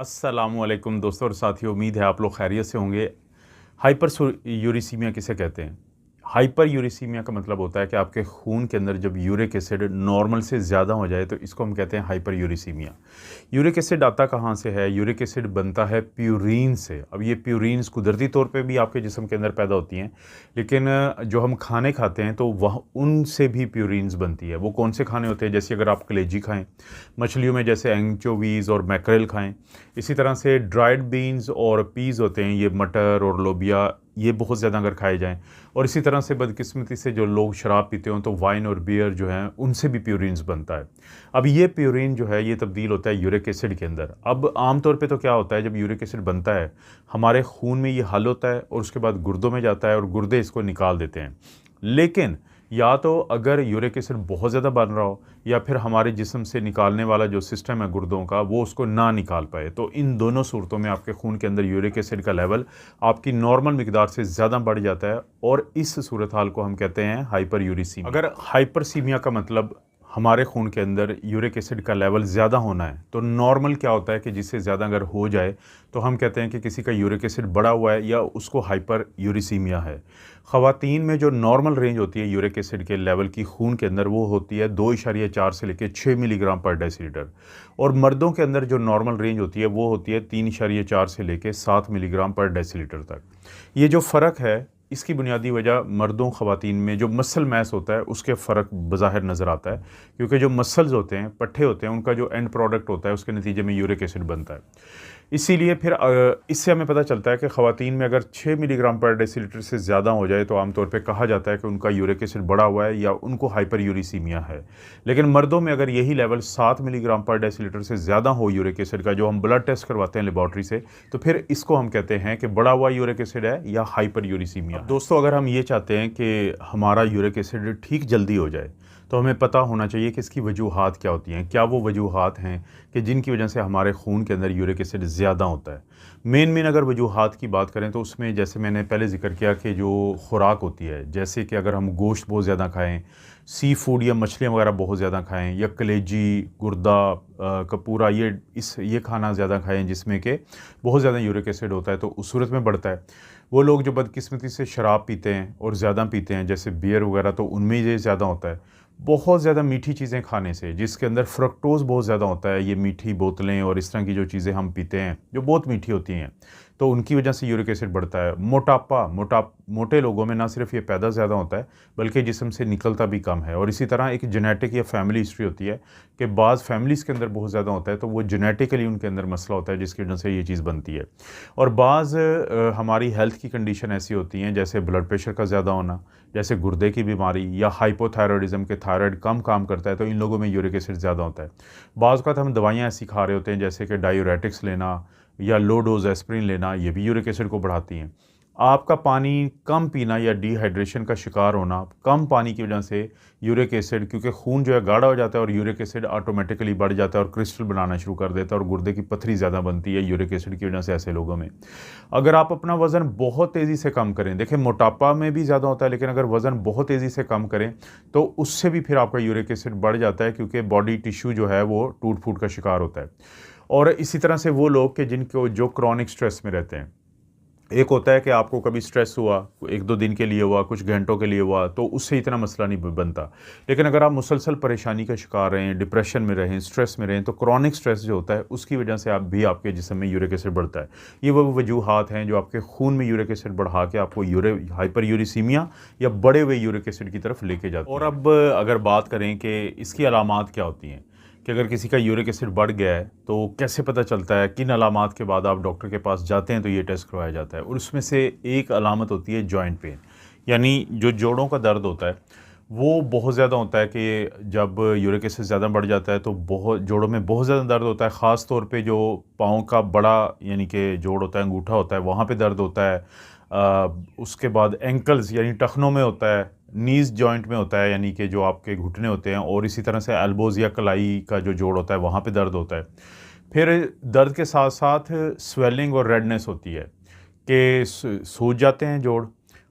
अस्सलामुअलैकुम दोस्तों और साथियों, उम्मीद है आप लोग खैरियत से होंगे। हाइपर यूरिसीमिया किसे कहते हैं? हाइपर यूरिसीमिया का मतलब होता है कि आपके खून के अंदर जब यूरिक एसिड नॉर्मल से ज़्यादा हो जाए तो इसको हम कहते हैं हाइपर यूरिसीमिया। यूरिक एसिड आता कहाँ से है? यूरिक एसिड बनता है प्यूरिन से। अब ये प्यूरिन्स कुदरती तौर पे भी आपके जिस्म के अंदर पैदा होती हैं, लेकिन जो हम खाने खाते हैं तो वह उनसे भी प्यूरिन्स बनती है। वो कौन से खाने होते हैं? जैसे अगर आप कलेजी खाएँ, मछलियों में जैसे एंचोवीज़ और मैकरेल खाएँ, इसी तरह से ड्राइड बीन्स और पीज़ होते हैं, ये मटर और लोबिया, ये बहुत ज़्यादा अगर खाए जाएँ, और इसी तरह से बदकिस्मती से जो लोग शराब पीते हों तो वाइन और बियर जो हैं उनसे भी प्यूरिन्स बनता है। अब ये प्यूरिन जो है ये तब्दील होता है यूरिक एसिड के अंदर। अब आम तौर पे तो क्या होता है, जब यूरिक एसिड बनता है हमारे खून में ये हल होता है और उसके बाद गुर्दों में जाता है और गुर्दे इसको निकाल देते हैं। लेकिन या तो अगर यूरिक एसिड बहुत ज़्यादा बन रहा हो या फिर हमारे जिस्म से निकालने वाला जो सिस्टम है गुर्दों का वो उसको ना निकाल पाए, तो इन दोनों सूरतों में आपके खून के अंदर यूरिक एसिड का लेवल आपकी नॉर्मल मिकदार से ज़्यादा बढ़ जाता है और इस सूरत हाल को हम कहते हैं हाइपर यूरिसीमिया। अगर हाइपरसीमिया का मतलब हमारे खून के अंदर यूरिक एसिड का लेवल ज़्यादा होना है, तो नॉर्मल क्या होता है कि जिससे ज़्यादा अगर हो जाए तो हम कहते हैं कि किसी का यूरिक एसिड बढ़ा हुआ है या उसको हाइपर यूरिसीमिया है। ख़वातीन में जो नॉर्मल रेंज होती है यूरिक एसिड के लेवल की खून के अंदर वो होती है 2.4 से लेकर 6 मिलीग्राम पर डेसीलीटर, और मर्दों के अंदर जो नॉर्मल रेंज होती है वो होती है 3.4 से लेकर 7 मिलीग्राम पर डेसीलीटर तक। ये जो फ़र्क है इसकी बुनियादी वजह मर्दों ख़वातीन में जो मसल मैस होता है उसके फ़र्क बज़ाहिर नज़र आता है, क्योंकि जो मसल्स होते हैं, पट्ठे होते हैं, उनका जो एंड प्रोडक्ट होता है उसके नतीजे में यूरिक एसिड बनता है। इसीलिए फिर इससे हमें पता चलता है कि ख़वातीन में अगर 6 मिलीग्राम पर डेसीलीटर से ज़्यादा हो जाए तो आमतौर पे कहा जाता है कि उनका यूरिक एसिड बढ़ा हुआ है या उनको हाइपर यूरिसीमिया है। लेकिन मर्दों में अगर यही लेवल 7 मिलीग्राम पर डेसीलीटर से ज़्यादा हो यूरिक एसिड का, जो हम ब्लड टेस्ट करवाते हैं लेबॉर्ट्री से, तो फिर इसको हम कहते हैं कि बढ़ा हुआ यूरिक एसिड है या हाइपर यूरिसीमिया। दोस्तों, अगर हम ये चाहते हैं कि हमारा यूरिक एसिड ठीक जल्दी हो जाए तो हमें पता होना चाहिए कि इसकी वजूहात क्या होती हैं। क्या वो वजूहात हैं कि जिनकी वजह से हमारे खून के अंदर यूरिक एसिड ज़्यादा होता है? मेन अगर वजूहात की बात करें तो उसमें जैसे मैंने पहले ज़िक्र किया कि जो खुराक होती है, जैसे कि अगर हम गोश्त बहुत ज़्यादा खाएँ, सी फूड या मछलियाँ वगैरह बहुत ज़्यादा खाएँ, या कलेजी, गुर्दा, कपूरा, ये खाना ज़्यादा खाएँ जिसमें कि बहुत ज़्यादा यूरिक एसिड होता है, तो उस सूरत में बढ़ता है। वो लोग जो बदकिस्मती से शराब पीते हैं और ज़्यादा पीते हैं, जैसे बियर वगैरह, तो उनमें ये ज़्यादा होता है। बहुत ज़्यादा मीठी चीज़ें खाने से, जिसके अंदर फ्रक्टोज़ बहुत ज़्यादा होता है, ये मीठी बोतलें और इस तरह की जो चीज़ें हम पीते हैं जो बहुत मीठी होती हैं, तो उनकी वजह से यूरिक एसिड बढ़ता है। मोटे लोगों में ना सिर्फ ये पैदा ज़्यादा होता है बल्कि जिस्म से निकलता भी कम है, और इसी तरह एक जेनेटिक या फैमिली हिस्ट्री होती है कि बाज़ फैमिलीज़ के अंदर बहुत ज़्यादा होता है, तो वो जेनेटिकली उनके अंदर मसला होता है जिसकी वजह से ये चीज़ बनती है। और बाज़ हमारी हेल्थ की कंडीशन ऐसी होती हैं, जैसे ब्लड प्रेशर का ज़्यादा होना, जैसे गुर्दे की बीमारी, या हाइपोथायरॉयडिज़म के थायराइड कम काम करता है तो इन लोगों में यूरिक एसिड ज़्यादा होता है। बाज़ औक़ात हम दवाइयाँ ऐसी खा रहे होते हैं जैसे कि डायूरेटिक्स लेना या लो डोज़ एस्पिरिन लेना, ये भी यूरिक एसिड को बढ़ाती हैं। आपका पानी कम पीना या डिहाइड्रेशन का शिकार होना, कम पानी की वजह से यूरिक एसिड, क्योंकि खून जो है गाढ़ा हो जाता है और यूरिक एसिड ऑटोमेटिकली बढ़ जाता है और क्रिस्टल बनाना शुरू कर देता है और गुर्दे की पथरी ज़्यादा बनती है यूरिक एसिड की वजह से ऐसे लोगों में। अगर आप अपना वज़न बहुत तेज़ी से कम करें, देखिए मोटापा में भी ज़्यादा होता है, लेकिन अगर वज़न बहुत तेज़ी से कम करें तो उससे भी फिर आपका यूरिक एसिड बढ़ जाता है, क्योंकि बॉडी टिश्यू जो है वो टूट-फूट का शिकार होता है। और इसी तरह से वो लोग कि जिनको जो क्रॉनिक स्ट्रेस में रहते हैं, एक होता है कि आपको कभी स्ट्रेस हुआ, 1-2 दिन के लिए हुआ, कुछ घंटों के लिए हुआ, तो उससे इतना मसला नहीं बनता। लेकिन अगर आप मुसलसल परेशानी का शिकार रहें, डिप्रेशन में रहें, स्ट्रेस में रहें, तो क्रॉनिक स्ट्रेस जो होता है उसकी वजह से आपके जिस्म में यूरिक एसिड बढ़ता है। ये वो वजूहात हैं जो आपके खून में यूरिक एसिड बढ़ा के आपको हाइपर यूरिसीमिया या बढ़े हुए यूरिक एसिड की तरफ लेके जाती है। और अब अगर बात करें कि इसकी अलामात क्या होती हैं, कि अगर किसी का यूरिक एसिड बढ़ गया है तो कैसे पता चलता है, किन अलामात के बाद आप डॉक्टर के पास जाते हैं तो ये टेस्ट करवाया जाता है। और उसमें से एक अलामत होती है जॉइंट पेन, यानी जो जोड़ों का दर्द होता है वो बहुत ज़्यादा होता है कि जब यूरिक एसिड ज़्यादा बढ़ जाता है तो बहुत जोड़ों में बहुत ज़्यादा दर्द होता है। ख़ास तौर पे जो पाँव का बड़ा यानी कि जोड़ होता है, अंगूठा होता है, वहाँ पे दर्द होता है। उसके बाद एंकल्स यानी टखनों में होता है, नीज़ जॉइंट में होता है यानी कि जो आपके घुटने होते हैं, और इसी तरह से एल्बोज़ या कलाई का जो जोड़ होता है वहाँ पे दर्द होता है। फिर दर्द के साथ साथ स्वेलिंग और रेडनेस होती है कि सूज जाते हैं जोड़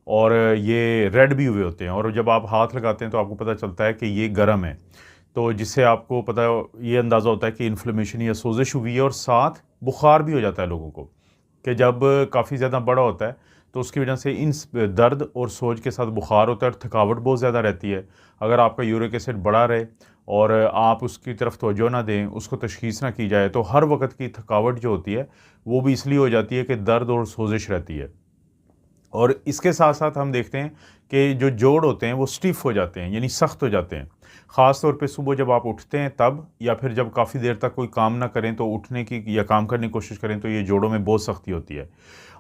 और ये रेड भी हुए होते हैं, और जब आप हाथ लगाते हैं तो आपको पता चलता है कि ये गर्म है, तो जिससे आपको ये अंदाज़ा होता है कि इन्फ्लेमेशन या सोजिश हुई है और साथ बुखार भी हो जाता है लोगों को, कि जब काफ़ी ज़्यादा बड़ा होता है तो उसकी वजह से इन दर्द और सोज के साथ बुखार होता है और थकावट बहुत ज़्यादा रहती है। अगर आपका यूरिक एसिड बढ़ा रहे और आप उसकी तरफ तवज्जो ना दें, उसको तशख़ीस ना की जाए, तो हर वक़्त की थकावट जो होती है वो भी इसलिए हो जाती है कि दर्द और सोजिश रहती है। और इसके साथ साथ हम देखते हैं कि जो जोड़ होते हैं वो स्टिफ़ हो जाते हैं, यानी सख्त हो जाते हैं। ख़ास तौर पे सुबह जब आप उठते हैं तब, या फिर जब काफ़ी देर तक कोई काम ना करें तो उठने की या काम करने की कोशिश करें तो ये जोड़ों में बहुत सख्ती होती है।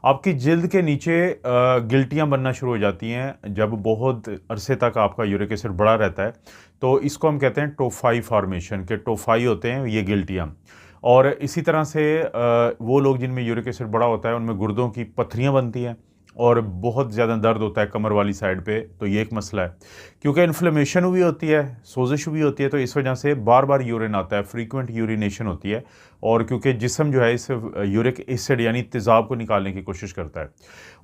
आपकी जिल्द के नीचे गिल्टियाँ बनना शुरू हो जाती हैं जब बहुत अरसे तक आपका यूरिक एसिड बढ़ा रहता है। तो इसको हम कहते हैं टोफाई फॉर्मेशन, के टोफाई होते हैं ये गिल्टियाँ। और इसी तरह से वो लोग जिनमें यूरिक एसिड बढ़ा होता है उनमें गुर्दों की पत्थरियाँ बनती हैं और बहुत ज़्यादा दर्द होता है कमर वाली साइड पे, तो ये एक मसला है। क्योंकि इन्फ्लेमेशन हुई होती है, सोजिश हुई होती है, तो इस वजह से बार बार यूरिन आता है, फ्रीक्वेंट यूरिनेशन होती है। और क्योंकि जिस्म जो है इस यूरिक एसिड यानी तेज़ाब को निकालने की कोशिश करता है,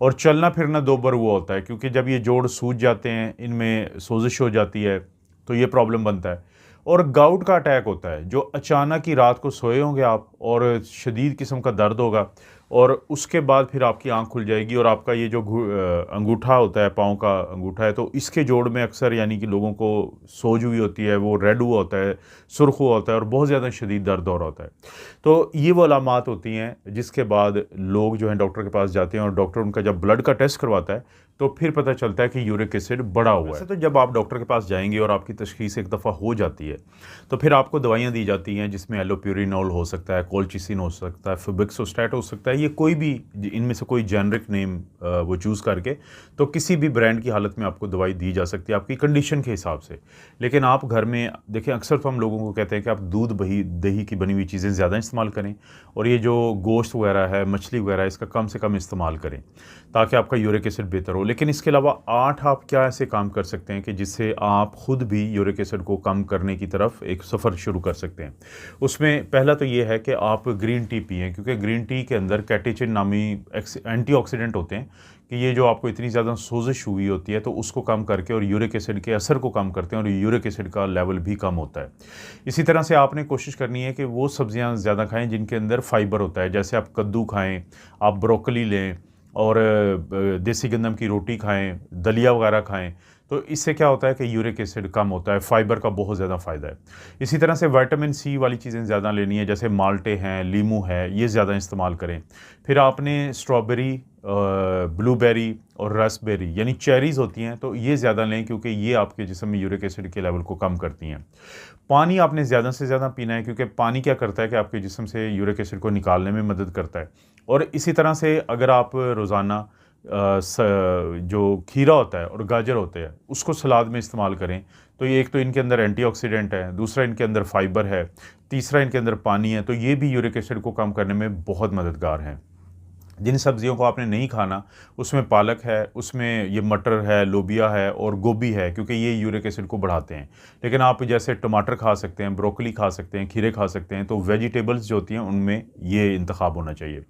और चलना फिरना दोबर हुआ होता है, क्योंकि जब ये जोड़ सूज जाते हैं, इनमें सोजिश हो जाती है, तो ये प्रॉब्लम बनता है। और गाउट का अटैक होता है, जो अचानक ही रात को सोए होंगे आप और शदीद किस्म का दर्द होगा, और उसके बाद फिर आपकी आँख खुल जाएगी और आपका ये जो अंगूठा होता है, पाँव का अंगूठा है, तो इसके जोड़ में अक्सर यानी कि लोगों को सोज हुई होती है, वो रेड हुआ होता है, सुर्ख हुआ होता है और बहुत ज़्यादा शदीद दर्द हो रहा होता है। तो ये वो अलामात होती हैं जिसके बाद लोग जो हैं डॉक्टर के पास जाते हैं और डॉक्टर उनका जब ब्लड का टेस्ट करवाता है तो फिर पता चलता है कि यूरिक एसिड बढ़ा हुआ है। वैसे तो जब आप डॉक्टर के पास जाएंगे और आपकी तशख़ीस एक दफ़ा हो जाती है तो फिर आपको दवाइयाँ दी जाती हैं, जिसमें एलोप्यूरिनोल हो सकता है, कोलचिसिन हो सकता है, फेबिक्सोस्टैट हो सकता है, ये कोई भी इनमें से कोई जेनरिक नेम वो चूज़ करके, तो किसी भी ब्रांड की हालत में आपको दवाई दी जा सकती है आपकी कंडीशन के हिसाब से। लेकिन आप घर में देखें, अक्सर तो हम लोगों को कहते हैं कि आप दूध दही की बनी हुई चीज़ें ज़्यादा इस्तेमाल करें, और ये जो गोश्त वगैरह है, मछली वगैरह है, इसका कम से कम इस्तेमाल करें ताकि आपका यूरिक एसिड बेहतर हो। लेकिन इसके अलावा 8 आप क्या ऐसे काम कर सकते हैं कि जिससे आप खुद भी यूरिक एसिड को कम करने की तरफ एक सफ़र शुरू कर सकते हैं। उसमें पहला तो ये है कि आप ग्रीन टी पिएँ, क्योंकि ग्रीन टी के अंदर कैटेचिन नामी एंटीऑक्सीडेंट होते हैं कि ये जो आपको इतनी ज़्यादा सोजिश हुई होती है तो उसको कम करके और यूरिक एसिड के असर को कम करते हैं, और यूरिक एसिड का लेवल भी कम होता है। इसी तरह से आपने कोशिश करनी है कि वो सब्जियां ज़्यादा खाएं जिनके अंदर फाइबर होता है, जैसे आप कद्दू खाएं, आप ब्रोकली लें, और देसी गंदम की रोटी खाएं, दलिया वगैरह खाएं। तो इससे क्या होता है कि यूरिक एसिड कम होता है, फाइबर का बहुत ज़्यादा फ़ायदा है। इसी तरह से विटामिन सी वाली चीज़ें ज़्यादा लेनी है, जैसे माल्टे हैं, लीमू है, ये ज़्यादा इस्तेमाल करें। फिर आपने स्ट्रॉबेरी, ब्लूबेरी और रास्पबेरी यानी चेरीज़ होती हैं, तो ये ज़्यादा लें क्योंकि ये आपके जिस्म में यूरिक एसिड के लेवल को कम करती हैं। पानी आपने ज़्यादा से ज़्यादा पीना है, क्योंकि पानी क्या करता है कि आपके जिस्म से यूरिक एसिड को निकालने में मदद करता है। और इसी तरह से अगर आप रोज़ाना जो खीरा होता है और गाजर होते हैं उसको सलाद में इस्तेमाल करें, तो ये एक तो इनके अंदर एंटीऑक्सीडेंट है, दूसरा इनके अंदर फाइबर है, तीसरा इनके अंदर पानी है, तो ये भी यूरिक एसिड को कम करने में बहुत मददगार हैं। जिन सब्जियों को आपने नहीं खाना उसमें पालक है, उसमें ये मटर है, लोबिया है और गोभी है, क्योंकि ये यूरिक एसिड को बढ़ाते हैं। लेकिन आप जैसे टमाटर खा सकते हैं, ब्रोकली खा सकते हैं, खीरे खा सकते हैं, तो वेजिटेबल्स जो होती हैं उनमें ये इंतखाब होना चाहिए।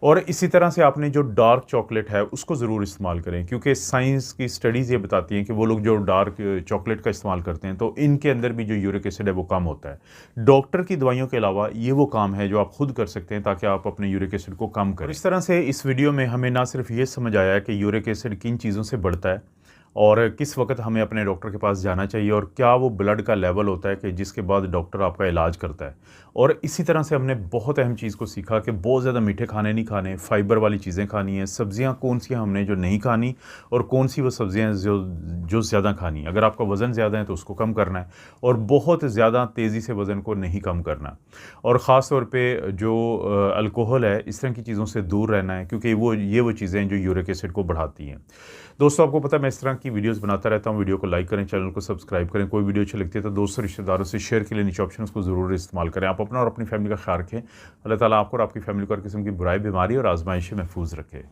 और इसी तरह से आपने जो डार्क चॉकलेट है उसको ज़रूर इस्तेमाल करें, क्योंकि साइंस की स्टडीज़ ये बताती हैं कि वो लोग जो डार्क चॉकलेट का इस्तेमाल करते हैं तो इनके अंदर भी जो यूरिक एसिड है वो कम होता है। डॉक्टर की दवाइयों के अलावा ये वो काम है जो आप खुद कर सकते हैं ताकि आप अपने यूरिक एसिड को कम करें। इस तरह से इस वीडियो में हमें ना सिर्फ ये समझ आया कि यूरिक एसिड किन चीज़ों से बढ़ता है और किस वक्त हमें अपने डॉक्टर के पास जाना चाहिए, और क्या वो ब्लड का लेवल होता है कि जिसके बाद डॉक्टर आपका इलाज करता है। और इसी तरह से हमने बहुत अहम चीज़ को सीखा कि बहुत ज़्यादा मीठे खाने नहीं खाने, फाइबर वाली चीज़ें खानी है, सब्जियां कौन सी हमने जो नहीं खानी और कौन सी वो सब्जियां जो ज़्यादा खानी। अगर आपका वज़न ज़्यादा है तो उसको कम करना है, और बहुत ज़्यादा तेज़ी से वज़न को नहीं कम करना, और ख़ास तौर पे जो अल्कोहल है इस तरह की चीज़ों से दूर रहना है, क्योंकि ये वो चीज़ें हैं जो यूरिक एसिड को बढ़ाती हैं। दोस्तों, आपको पता है मैं इस तरह की वीडियोस बनाता रहता हूँ। वीडियो को लाइक करें, चैनल को सब्सक्राइब करें। कोई वीडियो अच्छी लगती है तो दोस्तों रिश्तेदारों से शेयर के लिए नीचे ऑप्शन को ज़रूर इस्तेमाल करें। आप अपना और अपनी फैमिली का ख्याल रखें। अल्लाह ताला आपको और आपकी फैमिली को हर किस्म की बुराई, बीमारी और आजमाइश से महफूज रखे।